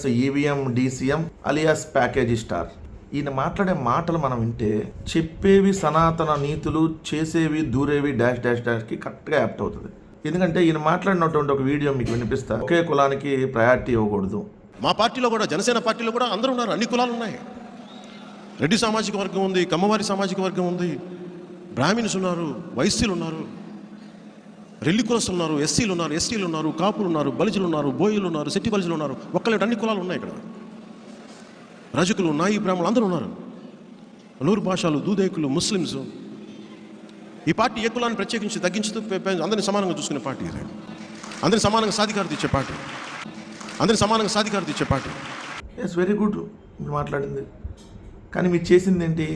Alias EVM DCM alias package star. ఈయన మాట్లాడే మాటలు మనం వింటే చెప్పేవి సనాతన నీతులు, చేసేవి దూరేవి డాష్ డాష్ డాష్కి కరెక్ట్గా యాప్ట్ అవుతుంది. ఎందుకంటే ఈయన మాట్లాడినటువంటి ఒక వీడియో మీకు వినిపిస్తా. ఒకే కులానికి ప్రయారిటీ ఇవ్వకూడదు. మా పార్టీలో కూడా, జనసేన పార్టీలో కూడా అందరూ ఉన్నారు, అన్ని కులాలు ఉన్నాయి. రెడ్డి సామాజిక వర్గం ఉంది, కమ్మవారి సామాజిక వర్గం ఉంది, బ్రాహ్మిన్స్ ఉన్నారు, వైశ్యులు ఉన్నారు, రెల్లి కులస్తులు ఉన్నారు, ఎస్సీలు ఉన్నారు, ఎస్టీలు ఉన్నారు, కాపులు ఉన్నారు, బలిజులు ఉన్నారు, బోయిలు ఉన్నారు, శెట్టి బలిజులు ఉన్నారు. ఒక్కలేడు అన్ని కులాలు ఉన్నాయి ఇక్కడ. రజకులు, నాయి బ్రాహ్మణులు అందరూ ఉన్నారు. నూరు భాషలు, దూదేకులు, ముస్లిమ్స్. ఈ పార్టీ ఏ కులాన్ని ప్రత్యేకించి తగ్గించుతూ అందరినీ సమానంగా చూసుకునే పార్టీ ఇది. అందరినీ సమానంగా సాధికారత ఇచ్చే పార్టీ, అందరినీ సమానంగా సాధికారత ఇచ్చే పార్టీ. ఎస్, వెరీ గుడ్ మీరు మాట్లాడింది. కానీ మీరు చేసింది ఏంటి?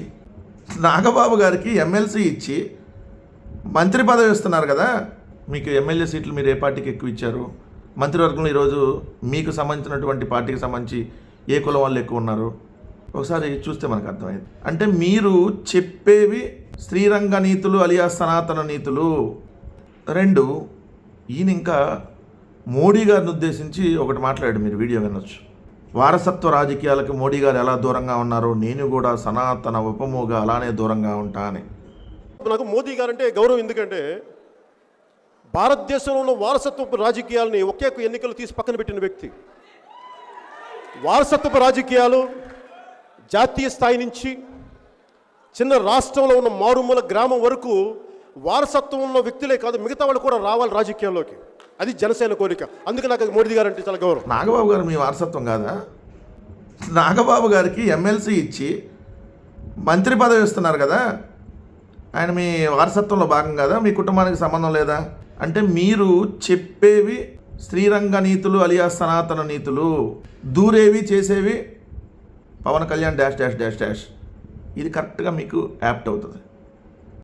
నాగబాబు గారికి ఎమ్మెల్సీ ఇచ్చి మంత్రి పదవి ఇస్తున్నారు కదా. మీకు ఎమ్మెల్యే సీట్లు మీరు ఏ పార్టీకి ఎక్కువ ఇచ్చారు? మంత్రివర్గంలో ఈరోజు మీకు సంబంధించినటువంటి పార్టీకి సంబంధించి ఏ కులం వాళ్ళు ఎక్కువ ఉన్నారు? ఒకసారి చూస్తే మనకు అర్థమైంది. అంటే మీరు చెప్పేవి శ్రీరంగ నీతులు అలియా సనాతన నీతులు. 2, ఈయన ఇంకా మోడీ గారిని ఉద్దేశించి ఒకటి మాట్లాడాడు, మీరు వీడియో వినొచ్చు. వారసత్వ రాజకీయాలకు మోడీ గారు ఎలా దూరంగా ఉన్నారో నేను కూడా సనాతన ఉపముగా అలానే దూరంగా ఉంటా అని. నాకు మోదీ గారంటే గౌరవం. ఎందుకంటే భారతదేశంలో ఉన్న వారసత్వపు రాజకీయాలని ఒకే ఎన్నికలు తీసి పక్కన పెట్టిన వ్యక్తి. వారసత్వపు రాజకీయాలు జాతీయ స్థాయి నుంచి చిన్న రాష్ట్రంలో ఉన్న మారుమూల గ్రామం వరకు వారసత్వం ఉన్న వ్యక్తులే కాదు, మిగతా వాళ్ళు కూడా రావాలి రాజకీయాల్లోకి. అది జనసేన కోరిక. అందుకే నాకు మోడీ గారు అంటే చాలా గౌరవం. నాగబాబు గారు మీ వారసత్వం కాదా? నాగబాబు గారికి ఎమ్మెల్సీ ఇచ్చి మంత్రి పదవి ఇస్తున్నారు కదా, ఆయన మీ వారసత్వంలో భాగం కదా? మీ కుటుంబానికి సంబంధం లేదా? అంటే మీరు చెప్పేవి శ్రీరంగ నీతులు అలియా సనాతన నీతులు, దూరేవి చేసేవి Pavan Kalyan dash dash dash dash. ఇది కరెక్ట్గా మీకు యాప్ట్ అవుతుంది.